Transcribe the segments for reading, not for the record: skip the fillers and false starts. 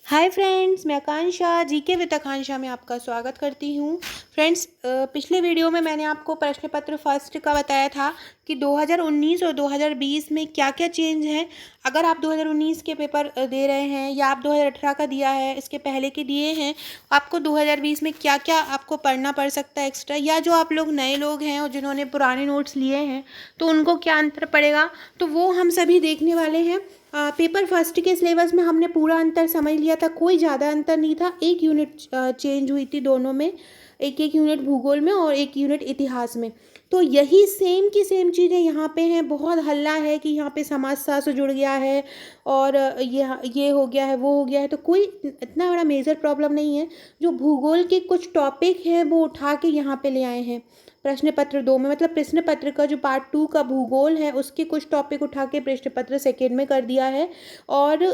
Hi friends, मैं आकांक्षा GK with आकांक्षा में आपका स्वागत करती हूँ। फ्रेंड्स, पिछले वीडियो में मैंने आपको प्रश्न पत्र फर्स्ट का बताया था कि 2019 और 2020 में क्या क्या चेंज है। अगर आप 2019 के पेपर दे रहे हैं या आप 2018 का दिया है, इसके पहले के दिए हैं, आपको 2020 में क्या क्या आपको पढ़ना पड़ सकता है एक्स्ट्रा, या जो आप लोग नए लोग हैं और जिन्होंने पुराने नोट्स लिए हैं तो उनको क्या अंतर पड़ेगा, तो वो हम सभी देखने वाले हैं। पेपर फर्स्ट के सिलेबस में हमने पूरा अंतर समझ लिया था, कोई ज़्यादा अंतर नहीं था। एक यूनिट चेंज हुई थी दोनों में, एक एक यूनिट भूगोल में और एक यूनिट इतिहास में। तो यही सेम की सेम चीज़ें यहाँ पे हैं। बहुत हल्ला है कि यहाँ पे समाजशास्त्र जुड़ गया है और ये हो गया है, वो हो गया है, तो कोई इतना बड़ा मेजर प्रॉब्लम नहीं है। जो भूगोल के कुछ टॉपिक हैं वो उठा के यहाँ पे ले आए हैं प्रश्न पत्र 2 में, मतलब प्रश्न पत्र का जो पार्ट 2 का भूगोल है उसके कुछ टॉपिक उठा के प्रश्न पत्र सेकेंड में कर दिया है। और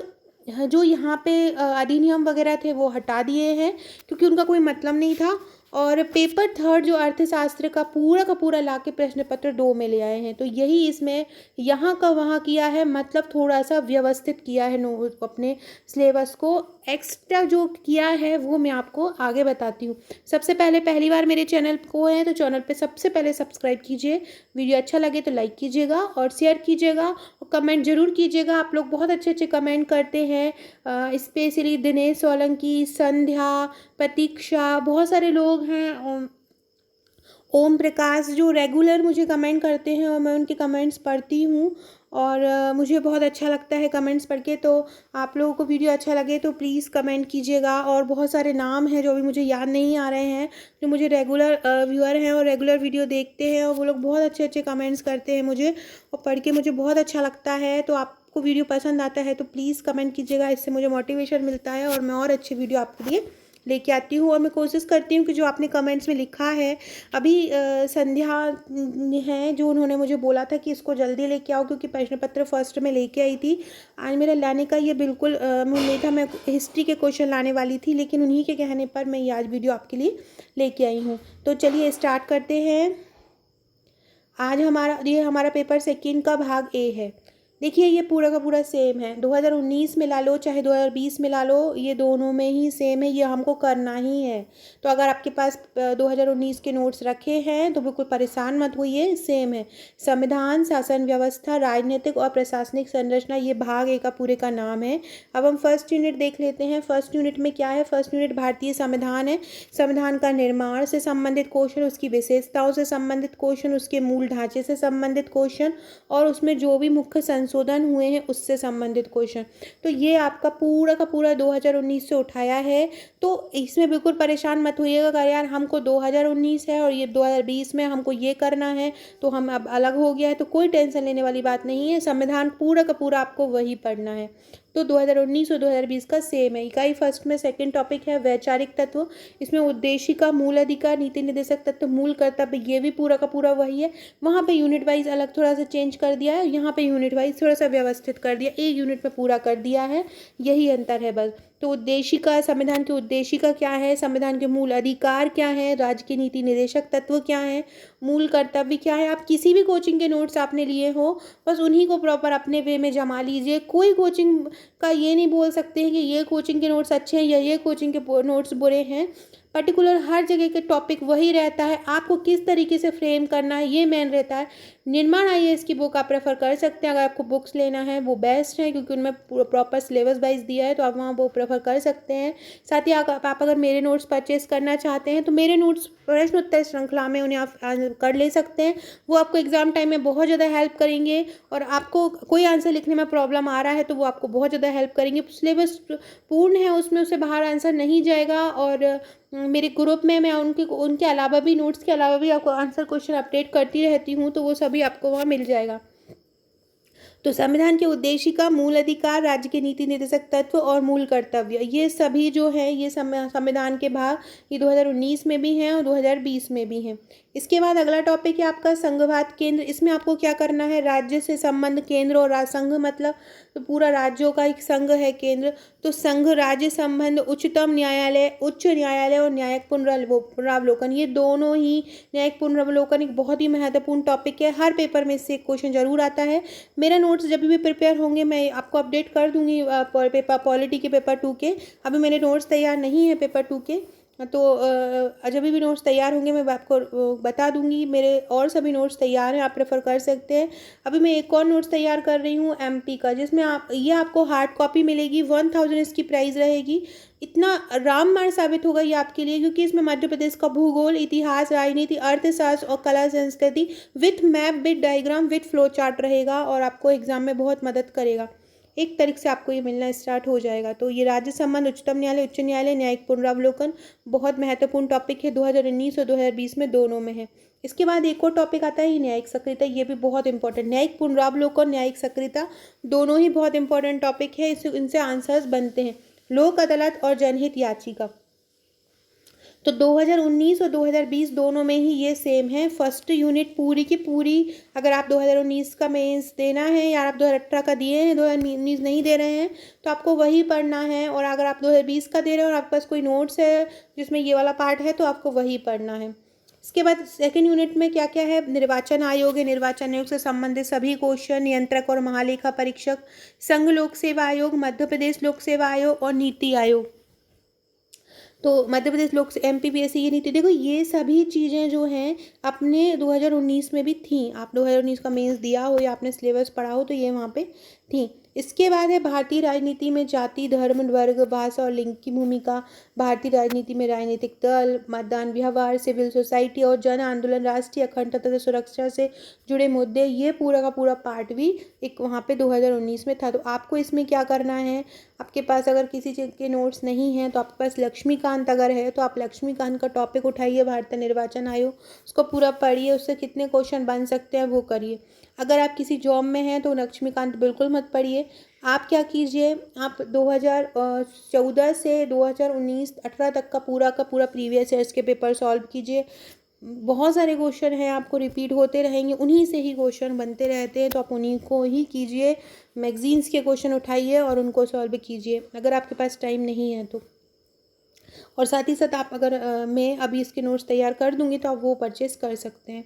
जो यहाँ पे अधिनियम वगैरह थे वो हटा दिए हैं क्योंकि उनका कोई मतलब नहीं था। और पेपर थर्ड जो अर्थशास्त्र का पूरा ला के प्रश्न पत्र 2 में ले आए हैं। तो यही इसमें यहाँ का वहाँ किया है, मतलब थोड़ा सा व्यवस्थित किया है नो अपने सिलेबस को। एक्स्ट्रा जो किया है वो मैं आपको आगे बताती हूँ। सबसे पहले पहली बार मेरे चैनल को है तो चैनल पे सबसे पहले सब्सक्राइब कीजिए, वीडियो अच्छा लगे तो लाइक कीजिएगा और शेयर कीजिएगा और कमेंट जरूर कीजिएगा। आप लोग बहुत अच्छे अच्छे कमेंट करते हैं, स्पेशली दिनेश सोलंकी, संध्या, प्रतीक्षा, बहुत सारे लोग हैं, ओम प्रकाश, जो रेगुलर मुझे कमेंट करते हैं और मैं उनके कमेंट्स पढ़ती हूँ। और मुझे बहुत अच्छा लगता है कमेंट्स पढ़ के। तो आप लोगों को वीडियो अच्छा लगे तो प्लीज़ कमेंट कीजिएगा। और बहुत सारे नाम हैं जो अभी मुझे याद नहीं आ रहे हैं, जो मुझे रेगुलर व्यूअर हैं और रेगुलर वीडियो देखते हैं, और वो लोग बहुत अच्छे अच्छे कमेंट्स करते हैं मुझे, और पढ़ के मुझे बहुत अच्छा लगता है। तो आपको वीडियो पसंद आता है तो प्लीज़ कमेंट कीजिएगा, इससे मुझे मोटिवेशन मिलता है और मैं और अच्छी वीडियो आपके लिए लेके आती हूँ। और मैं कोशिश करती हूँ कि जो आपने कमेंट्स में लिखा है, अभी संध्या हैं जो उन्होंने मुझे बोला था कि इसको जल्दी लेके आओ क्योंकि प्रश्न पत्र फर्स्ट में लेके आई थी। आज मेरा लाने का ये बिल्कुल मूड नहीं था, मैं हिस्ट्री के क्वेश्चन लाने वाली थी, लेकिन उन्हीं के कहने पर मैं ये आज वीडियो आपके लिए लेके आई हूँ। तो चलिए स्टार्ट करते हैं। आज हमारा पेपर सेकेंड का भाग ए है। देखिए ये पूरा का पूरा सेम है, 2019 में ला लो चाहे 2020 में ला लो, ये दोनों में ही सेम है, ये हमको करना ही है। तो अगर आपके पास 2019 के नोट्स रखे हैं तो बिल्कुल परेशान मत होइए, सेम है। संविधान, शासन व्यवस्था, राजनीतिक और प्रशासनिक संरचना, ये भाग ए का पूरे का नाम है। अब हम फर्स्ट यूनिट देख लेते हैं। फर्स्ट यूनिट में क्या है? फर्स्ट यूनिट भारतीय संविधान है। संविधान का निर्माण से संबंधित क्वेश्चन, उसकी विशेषताओं से संबंधित क्वेश्चन, उसके मूल ढांचे से संबंधित क्वेश्चन और उसमें जो भी मुख्य संशोधन हुए हैं उससे संबंधित क्वेश्चन। तो ये आपका पूरा का पूरा 2019 से उठाया है। तो इसमें बिल्कुल परेशान मत होइएगा कि यार हमको 2019 है और ये 2020 में हमको ये करना है तो हम अब अलग हो गया है, तो कोई टेंशन लेने वाली बात नहीं है। संविधान पूरा का पूरा आपको वही पढ़ना है। तो 2019 और 2020 का सेम है। इकाई फर्स्ट में सेकंड टॉपिक है वैचारिक तत्व। इसमें उद्देशिका, मूल अधिकार, नीति निर्देशक तत्व, मूल कर्तव्य, ये भी पूरा का पूरा वही है। वहाँ पे यूनिट वाइज अलग थोड़ा सा चेंज कर दिया है, यहाँ पे यूनिट वाइज थोड़ा सा व्यवस्थित कर दिया, एक यूनिट में पूरा कर दिया है, यही अंतर है बस। तो उद्देशिका, संविधान की उद्देशिका क्या है, संविधान के मूल अधिकार क्या है, राज्य के नीति निर्देशक तत्व क्या है, मूल कर्तव्य क्या है। आप किसी भी कोचिंग के नोट्स आपने लिए हो बस उन्हीं को प्रॉपर अपने वे में जमा लीजिए। कोई कोचिंग का ये नहीं बोल सकते हैं कि ये कोचिंग के नोट्स अच्छे हैं या ये कोचिंग के नोट्स बुरे हैं। पर्टिकुलर हर जगह के टॉपिक वही रहता है, आपको किस तरीके से फ्रेम करना है ये मेन रहता है। निर्माण आईएएस की बुक आप प्रेफर कर सकते हैं, अगर आपको बुक्स लेना है वो बेस्ट है क्योंकि उनमें प्रॉपर सिलेबस वाइज दिया है, तो आप वहाँ वो प्रेफर कर सकते हैं। साथ ही आप अगर मेरे नोट्स परचेस करना चाहते हैं तो मेरे नोट्स प्रश्न उत्तर श्रृंखला में उन्हें आप कर ले सकते हैं। वो आपको एग्जाम टाइम में बहुत ज़्यादा हेल्प करेंगे, और आपको कोई आंसर लिखने में प्रॉब्लम आ रहा है तो वो आपको बहुत ज़्यादा हेल्प करेंगे। सिलेबस पूर्ण है, उसमें उससे बाहर आंसर नहीं जाएगा। और मेरे ग्रुप में मैं उनके अलावा भी, नोट्स के अलावा भी आपको आंसर क्वेश्चन अपडेट करती रहती हूँ, तो वो सभी आपको वहाँ मिल जाएगा। तो संविधान के उद्देशिका, मूल अधिकार, राज्य के नीति निर्देशक तत्व और मूल कर्तव्य, ये सभी जो है ये संविधान के भाग ये 2019 में भी हैं और 2020 में भी हैं। इसके बाद अगला टॉपिक है आपका संघवाद केंद्र। इसमें आपको क्या करना है, राज्य से संबंध, केंद्र और संघ मतलब तो पूरा राज्यों का एक संघ है केंद्र, तो संघ राज्य संबंध, उच्चतम न्यायालय, उच्च न्यायालय और न्यायिक पुनरावलोकन, ये दोनों ही, न्यायिक पुनरावलोकन एक बहुत ही महत्वपूर्ण टॉपिक है। हर पेपर में इससे एक क्वेश्चन जरूर आता है। मेरा नोट्स जब भी प्रिपेयर होंगे मैं आपको अपडेट कर दूंगी पेपर पॉलिटी के पेपर 2 के। अभी मेरे नोट्स तैयार नहीं है पेपर 2 के, तो जब भी नोट्स तैयार होंगे मैं आपको बता दूंगी। मेरे और सभी नोट्स तैयार हैं, आप प्रेफर कर सकते हैं। अभी मैं एक और नोट्स तैयार कर रही हूँ एमपी का, जिसमें ये आपको हार्ड कॉपी मिलेगी, 1000 इसकी प्राइस रहेगी। इतना रामबाण साबित होगा ये आपके लिए, क्योंकि इसमें मध्य प्रदेश का भूगोल, इतिहास, राजनीति, अर्थशास्त्र और कला संस्कृति with map, with diagram, with flow chart रहेगा और आपको एग्जाम में बहुत मदद करेगा। एक तरीके से आपको ये मिलना स्टार्ट हो जाएगा। तो ये राज्य संबंध, उच्चतम न्यायालय, उच्च न्यायालय, न्यायिक पुनरावलोकन बहुत महत्वपूर्ण टॉपिक है, 2019 और 2020 में दोनों में है। इसके बाद एक और टॉपिक आता है न्यायिक सक्रियता, ये भी बहुत इंपॉर्टेंट। न्यायिक पुनरावलोकन, न्यायिक सक्रियता दोनों ही बहुत इंपॉर्टेंट टॉपिक है, इनसे आंसर्स बनते हैं। लोक अदालत और जनहित याचिका, तो 2019 और 2020 दोनों में ही ये सेम है। फर्स्ट यूनिट पूरी की पूरी, अगर आप 2019 का मेंस देना है या आप 2018 का दिए हैं, 2019 नहीं दे रहे हैं, तो आपको वही पढ़ना है। और अगर आप 2020 का दे रहे हैं और आपके पास कोई नोट्स है जिसमें ये वाला पार्ट है, तो आपको वही पढ़ना है। इसके बाद सेकेंड यूनिट में क्या क्या है, निर्वाचन आयोग है, निर्वाचन आयोग से संबंधित सभी क्वेश्चन, नियंत्रक और महालेखा परीक्षक, संघ लोक सेवा आयोग, मध्य प्रदेश लोक सेवा आयोग और नीति आयोग। तो मध्य प्रदेश लोक एमपीपीएससी की नीति, देखो ये सभी चीज़ें जो हैं अपने 2019 में भी थी। आप 2019 का मेंस दिया हो या आपने सिलेबस पढ़ा हो तो ये वहाँ पे थी। इसके बाद है भारतीय राजनीति में जाति, धर्म, वर्ग, भाषा और लिंग की भूमिका। भारतीय राजनीति में राजनीतिक दल, मतदान व्यवहार, सिविल सोसाइटी और जन आंदोलन, राष्ट्रीय अखंडता तथा सुरक्षा से जुड़े मुद्दे, ये पूरा का पूरा पार्ट भी एक वहाँ पे 2019 में था। तो आपको इसमें क्या करना है, आपके पास अगर किसी चीज़ के नोट्स नहीं हैं तो आपके पास लक्ष्मीकांत अगर है तो आप लक्ष्मीकांत का टॉपिक उठाइए, भारतीय निर्वाचन आयोग, उसको पूरा पढ़िए, उससे कितने क्वेश्चन बन सकते हैं वो करिए। अगर आप किसी जॉब में हैं तो लक्ष्मीकांत बिल्कुल मत पढ़िए। आप क्या कीजिए, आप 2014 से 2019-18 तक का पूरा प्रीवियस ईयर्स के पेपर सॉल्व कीजिए। बहुत सारे क्वेश्चन हैं, आपको रिपीट होते रहेंगे, उन्हीं से ही क्वेश्चन बनते रहते हैं, तो आप उन्हीं को ही कीजिए। मैगजीन्स के क्वेश्चन उठाइए और उनको सॉल्व कीजिए अगर आपके पास टाइम नहीं है तो। और साथ ही साथ आप अगर मैं अभी इसके नोट्स तैयार कर दूंगी तो आप वो परचेस कर सकते हैं।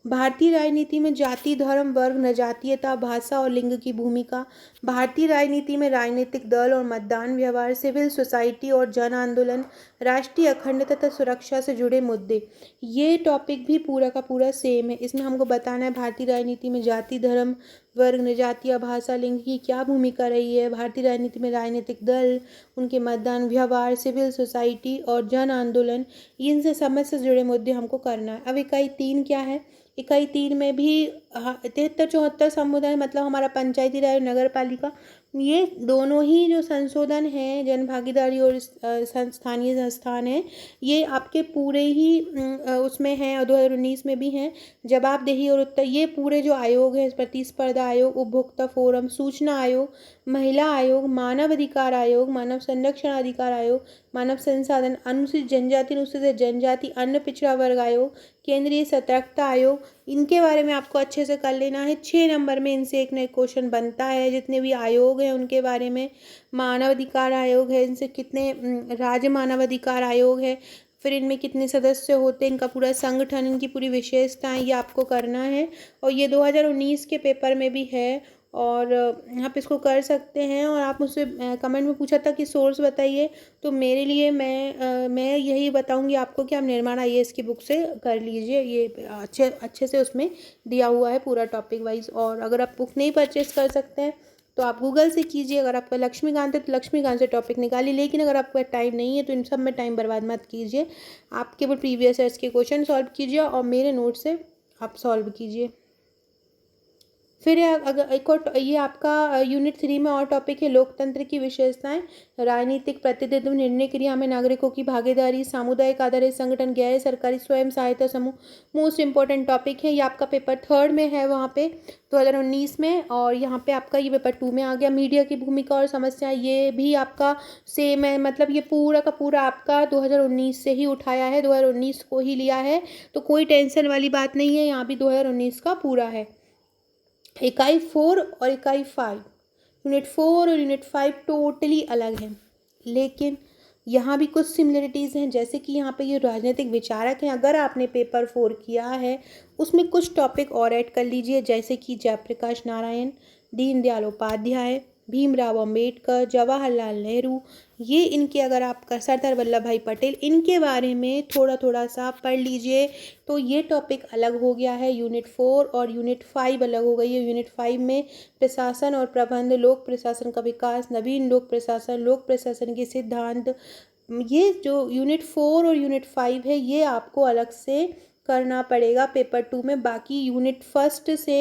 भारतीय राजनीति में जाति, धर्म, वर्ग, नजातीयता, भाषा और लिंग की भूमिका। भारतीय राजनीति में राजनीतिक दल और मतदान व्यवहार, सिविल सोसाइटी और जन आंदोलन, राष्ट्रीय अखंडता तथा सुरक्षा से जुड़े मुद्दे, ये टॉपिक भी पूरा का पूरा सेम है। इसमें हमको बताना है भारतीय राजनीति में जाति, धर्म, वर्ग, नजातीय, भाषा, लिंग की क्या भूमिका रही है। भारतीय राजनीति में राजनीतिक दल, उनके मतदान व्यवहार, सिविल सोसाइटी और जन आंदोलन, इनसे समझ से जुड़े मुद्दे हमको करना है। अब इकाई 3 क्या है, इकाई 3 में भी 73-74 समुदाय मतलब हमारा पंचायती राज, नगर पालिका, ये दोनों ही जो संशोधन हैं, जन भागीदारी और स्थानीय संस्थान है, ये आपके पूरे ही उसमें हैं और 2019 में भी हैं। जवाबदेही और उत्तर, ये पूरे जो आयोग है, प्रतिस्पर्धा आयोग, उपभोक्ता फोरम, सूचना आयोग, महिला आयोग, मानव अधिकार आयोग, मानव संरक्षण अधिकार आयोग, मानव संसाधन, अनुसूचित जनजाति, अनुसूचित जनजाति, अन्य पिछड़ा वर्ग आयोग, केंद्रीय सतर्कता आयोग, इनके बारे में आपको अच्छे से कर लेना है। 6 नंबर में इनसे एक नया क्वेश्चन बनता है। जितने भी आयोग हैं उनके बारे में, मानव अधिकार आयोग है, इनसे कितने राज्य मानव अधिकार आयोग है, फिर इनमें कितने सदस्य होते हैं, इनका पूरा संगठन, इनकी पूरी विशेषताएं, ये आपको करना है। और ये 2019 के पेपर में भी है और आप इसको कर सकते हैं। और आप मुझसे कमेंट में पूछा था कि सोर्स बताइए, तो मेरे लिए मैं यही बताऊंगी आपको कि आप निर्माण आईएएस की बुक से कर लीजिए, ये अच्छे से उसमें दिया हुआ है पूरा टॉपिक वाइज। और अगर आप बुक नहीं परचेस कर सकते हैं तो आप गूगल से कीजिए। अगर आपका लक्ष्मीकांत है तो लक्ष्मीकांत से टॉपिक निकालिए, लेकिन अगर आपका टाइम नहीं है तो इन सब में टाइम बर्बाद मत कीजिए। आप केवल प्रीवियस ईयर्स के क्वेश्चन सॉल्व कीजिए और मेरे नोट से आप सॉल्व कीजिए। फिर अगर एक और ये आपका यूनिट 3 में और टॉपिक है लोकतंत्र की विशेषताएं, राजनीतिक प्रतिनिधित्व, निर्णय क्रिया में नागरिकों की भागीदारी, सामुदायिक आधारित संगठन, गैर सरकारी स्वयं सहायता समूह। मोस्ट इंपॉर्टेंट टॉपिक है ये, आपका पेपर 3 में है वहाँ पे 2019 में, और यहाँ पे आपका ये पेपर 2 में आ गया। मीडिया की भूमिका और समस्या, ये भी आपका सेम है, मतलब ये पूरा का पूरा आपका 2019 से ही उठाया है, 2019 को ही लिया है, तो कोई टेंशन वाली बात नहीं है, यहाँ भी 2019 का पूरा है। इकाई 4 और इकाई 5, यूनिट 4 और यूनिट 5 टोटली अलग हैं, लेकिन यहाँ भी कुछ सिमिलरिटीज़ हैं, जैसे कि यहाँ पे ये राजनीतिक विचारक हैं। अगर आपने पेपर 4 किया है उसमें कुछ टॉपिक और ऐड कर लीजिए, जैसे कि जयप्रकाश नारायण, दीनदयाल उपाध्याय, भीमराव अंबेडकर, जवाहरलाल नेहरू, ये इनके अगर आपका सरदार वल्लभ भाई पटेल, इनके बारे में थोड़ा थोड़ा सा पढ़ लीजिए, तो ये टॉपिक अलग हो गया है। यूनिट 4 और यूनिट 5 अलग हो गई है। यूनिट 5 में प्रशासन और प्रबंध, लोक प्रशासन का विकास, नवीन लोक प्रशासन के सिद्धांत, ये जो यूनिट 4 और यूनिट 5 है ये आपको अलग से करना पड़ेगा पेपर 2 में। बाकी यूनिट फर्स्ट से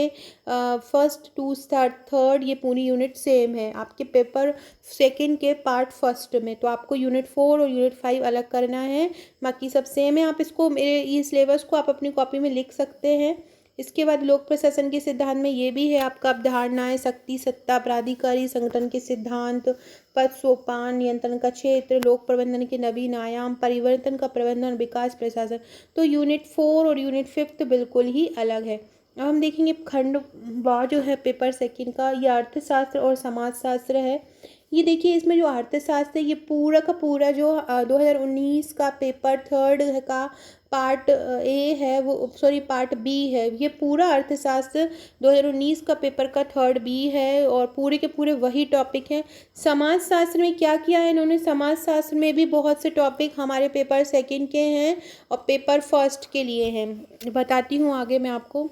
फर्स्ट टू थर्ड ये पूरी यूनिट सेम है आपके पेपर सेकंड के पार्ट फर्स्ट में, तो आपको यूनिट 4 और यूनिट 5 अलग करना है, बाकी सब सेम है। आप इसको मेरे ये सिलेबस को आप अपनी कॉपी में लिख सकते हैं। इसके बाद लोक प्रशासन के सिद्धांत में ये भी है आपका अवधारणाएं, शक्ति, सत्ता, प्राधिकारी, संगठन के सिद्धांत, पद, सोपान, नियंत्रण का क्षेत्र, लोक प्रबंधन के नवीन आयाम, परिवर्तन का प्रबंधन, विकास, प्रशासन। तो यूनिट 4 और यूनिट 5 बिल्कुल ही अलग है। अब हम देखेंगे खंड वा जो है पेपर सेकंड का, ये अर्थशास्त्र और समाजशास्त्र है। ये देखिए इसमें जो अर्थशास्त्र है ये पूरा का पूरा जो 2019 का पेपर 3 का पार्ट ए है, वो सॉरी पार्ट बी है, ये पूरा अर्थशास्त्र 2019 का पेपर का 3 बी है, और पूरे के पूरे वही टॉपिक हैं। समाजशास्त्र में क्या किया है इन्होंने, समाजशास्त्र में भी बहुत से टॉपिक हमारे पेपर सेकंड के हैं और पेपर फर्स्ट के लिए हैं, बताती हूँ आगे मैं आपको।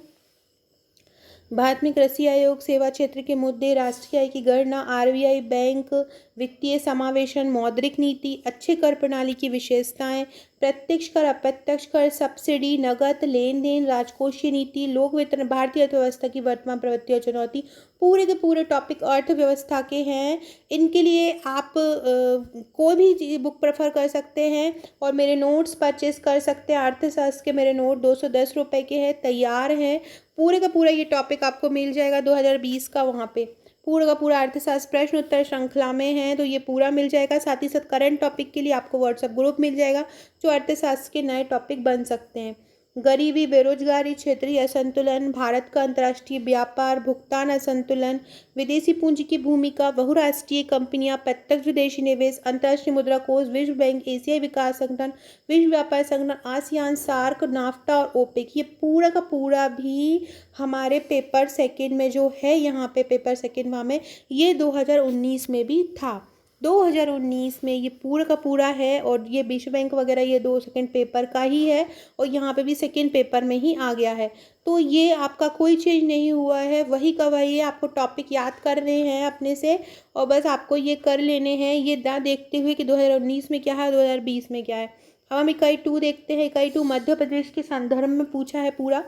भारत में कृषि आयोग, सेवा क्षेत्र के मुद्दे, राष्ट्रीय आय की गणना, आरबीआई बैंक, वित्तीय समावेशन, मौद्रिक नीति, अच्छे कर प्रणाली की विशेषताएं, प्रत्यक्ष कर, अप्रत्यक्ष कर, सब्सिडी, नकद लेन देन, राजकोषीय नीति, लोक वितरण, भारतीय अर्थव्यवस्था की वर्तमान प्रवृत्ति और चुनौती, पूरे के पूरे टॉपिक अर्थव्यवस्था के हैं। इनके लिए आप कोई भी बुक प्रेफर कर सकते हैं और मेरे नोट्स परचेस कर सकते हैं। अर्थशास्त्र के मेरे नोट 210 रुपये के हैं, तैयार हैं। पूरे का पूरा ये टॉपिक आपको मिल जाएगा 2020 का, वहाँ पे पूरा का पूरा अर्थशास्त्र प्रश्न उत्तर श्रृंखला में है, तो ये पूरा मिल जाएगा। साथ ही साथ करंट टॉपिक के लिए आपको व्हाट्सएप ग्रुप मिल जाएगा जो अर्थशास्त्र के नए टॉपिक बन सकते हैं। गरीबी, बेरोजगारी, क्षेत्रीय असंतुलन, भारत का अंतर्राष्ट्रीय व्यापार, भुगतान असंतुलन, विदेशी पूंजी की भूमिका, बहुराष्ट्रीय कंपनियां, प्रत्यक्ष विदेशी निवेश, अंतर्राष्ट्रीय मुद्रा कोष, विश्व बैंक, एशियाई विकास संगठन, विश्व व्यापार संगठन, आसियान, सार्क, नाफ्टा और ओपेक, ये पूरा का पूरा भी हमारे पेपर सेकंड में जो है, यहाँ पे पेपर सेकंड में ये 2019 में भी था। 2019 में ये पूरा का पूरा है, और ये विश्व बैंक वगैरह ये 2 सेकंड पेपर का ही है, और यहाँ पे भी सेकंड पेपर में ही आ गया है। तो ये आपका कोई चेंज नहीं हुआ है, वही का वही है। आपको टॉपिक याद करने हैं अपने से, और बस आपको ये कर लेने हैं, ये ना देखते हुए कि 2019 में क्या है 2020 में क्या है। अब हम इकाई 2 देखते हैं। इकाई 2 मध्य प्रदेश के संदर्भ में पूछा है पूरा।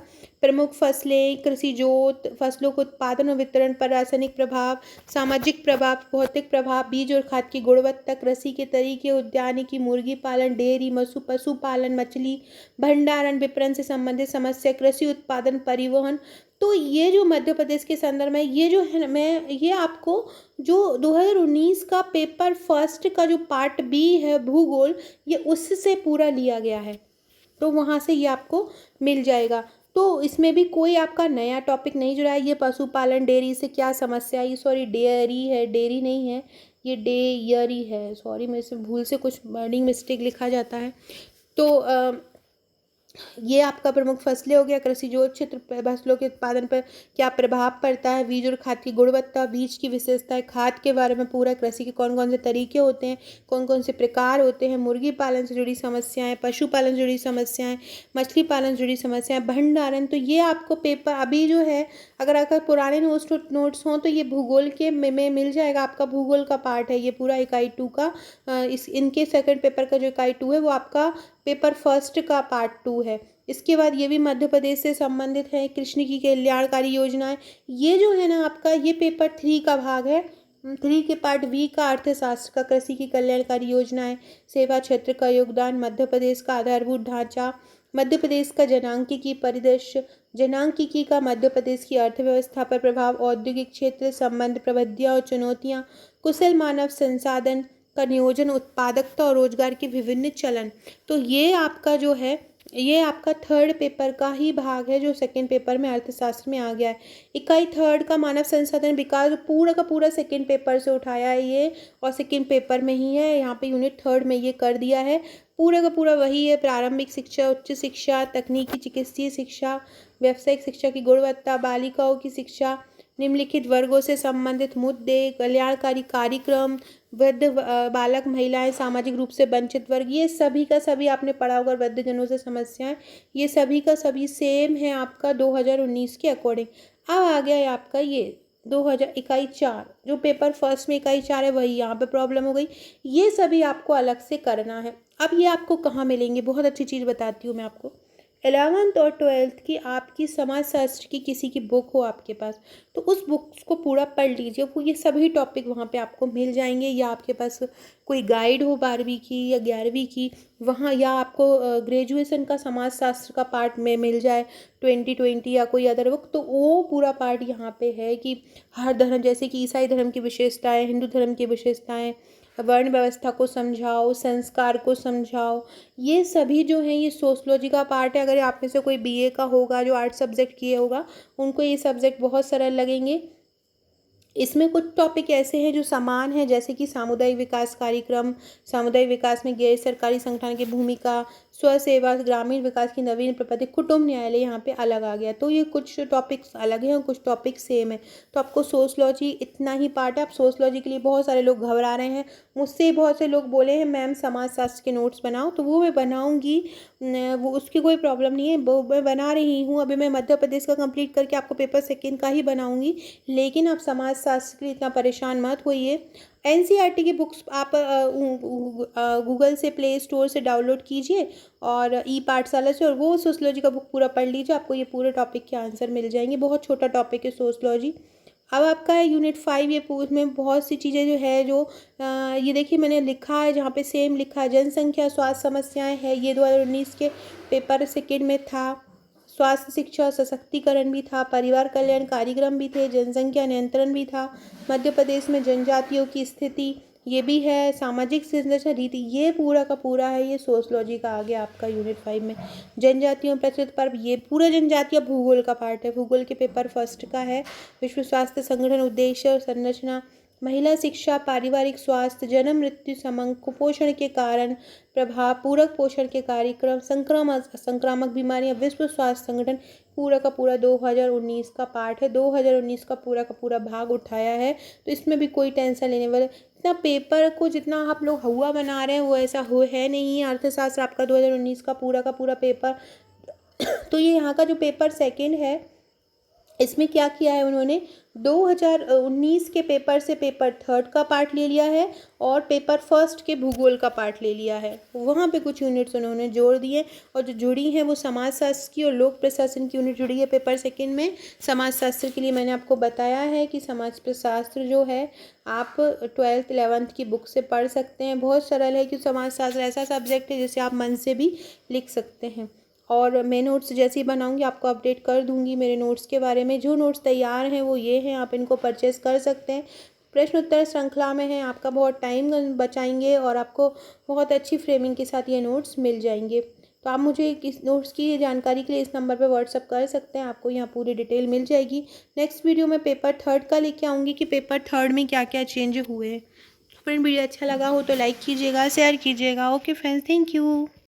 प्रमुख फसलें, कृषि जोत, फसलों के उत्पादन और वितरण पर रासायनिक प्रभाव, सामाजिक प्रभाव, भौतिक प्रभाव, बीज और खाद की गुणवत्ता, कृषि के तरीके, उद्यानिकी, मुर्गी पालन, डेयरी, पशुपालन, मछली भंडारण, विपणन से संबंधित समस्या, कृषि उत्पादन, परिवहन। तो ये जो मध्य प्रदेश के संदर्भ में ये जो है, मैं ये आपको जो 2019 का पेपर फर्स्ट का जो पार्ट बी है भूगोल, ये उससे पूरा लिया गया है, तो वहाँ से ये आपको मिल जाएगा। तो इसमें भी कोई आपका नया टॉपिक नहीं जुड़ा है। ये पशुपालन, डेयरी से क्या समस्या है, सॉरी डेयरी है, डेयरी नहीं है, ये डेयरी है, सॉरी मेरे से भूल से कुछ वर्डिंग मिस्टेक लिखा जाता है। तो ये आपका प्रमुख फसलें हो गया, कृषि जोत क्षेत्र, फसलों के उत्पादन पर क्या प्रभाव पड़ता है, बीज और खाद की गुणवत्ता, बीज की विशेषताएं, खाद के बारे में पूरा, कृषि के कौन कौन से तरीके होते हैं, कौन कौन से प्रकार होते हैं, मुर्गी पालन से जुड़ी समस्याएं, पशुपालन से जुड़ी समस्याएं, मछली पालन से जुड़ी समस्याएं, भंडारण। तो ये आपको पेपर अभी जो है, अगर पुराने नोट्स हों तो ये भूगोल के में मिल जाएगा, आपका भूगोल का पार्ट है ये पूरा इकाई 2 का। इनके सेकंड पेपर का जो इकाई 2 है वो आपका पेपर फर्स्ट का पार्ट 2 है। इसके बाद ये भी मध्य प्रदेश से संबंधित है, कृष्ण की कल्याणकारी योजनाएं। ये जो है ना आपका, ये पेपर 3 का भाग है। 3 के पार्ट बी का अर्थशास्त्र का, कृषि की कल्याणकारी योजनाएं, सेवा क्षेत्र का योगदान, मध्य प्रदेश का आधारभूत ढांचा, मध्य प्रदेश का जनांकिकी परिदृश्य, जनांकिकी का मध्य प्रदेश की अर्थव्यवस्था पर प्रभाव, औद्योगिक क्षेत्र संबंध, प्रवृत्तियाँ और चुनौतियाँ, कुशल मानव संसाधन का नियोजन, उत्पादकता और रोजगार के विभिन्न चलन। तो ये आपका जो है, ये आपका थर्ड पेपर का ही भाग है जो सेकंड पेपर में अर्थशास्त्र में आ गया है। इकाई थर्ड का मानव संसाधन विकास पूरा का पूरा सेकंड पेपर से उठाया है ये, और सेकंड पेपर में ही है, यहाँ पे यूनिट थर्ड में ये कर दिया है। पूरा का पूरा वही है, प्रारंभिक शिक्षा, उच्च शिक्षा, तकनीकी चिकित्सीय शिक्षा, व्यावसायिक शिक्षा की गुणवत्ता, बालिकाओं की शिक्षा, निम्नलिखित वर्गों से संबंधित मुद्दे, कल्याणकारी कार्यक्रम, वृद्ध बालक महिलाएं, सामाजिक रूप से वंचित वर्ग, ये सभी का सभी आपने पढ़ा होगा। वृद्धजनों से समस्याएं, ये सभी का सभी सेम है आपका 2019 के अकॉर्डिंग। अब आ गया है आपका ये 2000 इकाई 4, जो पेपर फर्स्ट में इकाई 4 है वही यहाँ पे प्रॉब्लम हो गई। ये सभी आपको अलग से करना है। अब ये आपको कहाँ मिलेंगे, बहुत अच्छी चीज़ बताती हूँ मैं आपको। 11th और 12th की आपकी समाज शास्त्र की किसी की बुक हो आपके पास, तो उस बुक्स को पूरा पढ़ लीजिए। वो ये सभी टॉपिक वहाँ पे आपको मिल जाएंगे, या आपके पास कोई गाइड हो 12वीं की या 11वीं की वहाँ, या आपको ग्रेजुएशन का समाज शास्त्र का पार्ट में मिल जाए 2020 या कोई अदर बुक, तो वो पूरा पार्ट यहाँ पे है कि हर धर्म, जैसे कि ईसाई धर्म की विशेषताएँ, हिंदू धर्म की विशेषताएँ, वर्ण व्यवस्था को समझाओ, संस्कार को समझाओ, ये सभी जो हैं ये सोशलॉजी का पार्ट है। अगर आप में से कोई बीए का होगा जो आर्ट सब्जेक्ट किए होगा, उनको ये सब्जेक्ट बहुत सरल लगेंगे। इसमें कुछ टॉपिक ऐसे हैं जो समान हैं, जैसे कि सामुदायिक विकास कार्यक्रम, सामुदायिक विकास में गैर सरकारी संगठन की भूमिका, स्वसेवा, ग्रामीण विकास की नवीन प्रपत्ति, कुटुंब न्यायालय यहाँ पे अलग आ गया। तो ये कुछ टॉपिक्स अलग हैं और कुछ टॉपिक सेम है। तो आपको सोशलॉजी इतना ही पार्ट है। आप सोशलॉजी के लिए बहुत सारे लोग घबरा रहे हैं, मुझसे बहुत से लोग बोले हैं मैम समाजशास्त्र के नोट्स बनाओ, तो वो मैं बनाऊँगी, वो उसकी कोई प्रॉब्लम नहीं है, वो मैं बना रही हूँ। अभी मैं मध्य प्रदेश का कंप्लीट करके आपको पेपर सेकेंड का ही बनाऊँगी, लेकिन आप समाज शास्त्र के लिए इतना परेशान मत होइए। एनसीईआरटी की बुक्स आप गूगल से, प्ले स्टोर से डाउनलोड कीजिए और ई पाठशाला से, और वो सोशलॉजी का बुक पूरा पढ़ लीजिए, आपको ये पूरे टॉपिक के आंसर मिल जाएंगे। बहुत छोटा टॉपिक है सोशलॉजी। अब आपका है यूनिट 5, ये उसमें बहुत सी चीज़ें जो है जो ये देखिए मैंने लिखा है, जहाँ पे सेम लिखा है, जनसंख्या स्वास्थ्य समस्याएं है, ये 2019 के पेपर सेकेंड में था। स्वास्थ्य शिक्षा सशक्तिकरण भी था, परिवार कल्याण कार्यक्रम भी थे, जनसंख्या नियंत्रण भी था, मध्य प्रदेश में जनजातियों की स्थिति ये भी है, सामाजिक संरचना रीति, ये पूरा का पूरा है। ये सोशलॉजी का आ गया आपका यूनिट 5 में। जनजातियों प्रचलित पर्व, ये पूरा जनजातीय भूगोल का पार्ट है, भूगोल के पेपर फर्स्ट का है। विश्व स्वास्थ्य संगठन उद्देश्य और संरचना, महिला शिक्षा, पारिवारिक स्वास्थ्य, जन्म मृत्यु समंग, कुपोषण के कारण प्रभाव, पूरक पोषण के कार्यक्रम, संक्रामक बीमारियां, विश्व स्वास्थ्य संगठन, पूरा का पूरा 2019 का पार्ट है। 2019 का पूरा भाग उठाया है, तो इसमें भी कोई टेंशन लेने वाला, इतना पेपर को जितना आप लोग हुआ बना रहे हैं वो ऐसा हो है नहीं। अर्थशास्त्र आपका 2019 का पूरा पेपर तो ये यहाँ का जो पेपर सेकेंड है, इसमें क्या किया है उन्होंने, 2019 के पेपर से पेपर थर्ड का पार्ट ले लिया है और पेपर फर्स्ट के भूगोल का पार्ट ले लिया है। वहाँ पे कुछ यूनिट्स उन्होंने जोड़ दिए, और जो जुड़ी हैं वो समाजशास्त्र की और लोक प्रशासन की यूनिट जुड़ी है पेपर सेकंड में। समाजशास्त्र के लिए मैंने आपको बताया है कि समाज शास्त्र जो है आप 12th 11th की बुक से पढ़ सकते हैं, बहुत सरल है। कि समाजशास्त्र ऐसा सब्जेक्ट है जिसे आप मन से भी लिख सकते हैं। और मैं नोट्स जैसे ही बनाऊंगी आपको अपडेट कर दूंगी मेरे नोट्स के बारे में। जो नोट्स तैयार हैं वो ये हैं, आप इनको परचेज़ कर सकते हैं। प्रश्न उत्तर श्रृंखला में है, आपका बहुत टाइम बचाएंगे और आपको बहुत अच्छी फ्रेमिंग के साथ ये नोट्स मिल जाएंगे। तो आप मुझे इस नोट्स की जानकारी के लिए इस नंबर पर व्हाट्सअप कर सकते हैं, आपको यहाँ पूरी डिटेल मिल जाएगी। नेक्स्ट वीडियो में पेपर थर्ड का लेके आऊँगी कि पेपर थर्ड में क्या क्या चेंज हुए। फ्रेंड वीडियो अच्छा लगा हो तो लाइक कीजिएगा, शेयर कीजिएगा। Okay friends, thank you.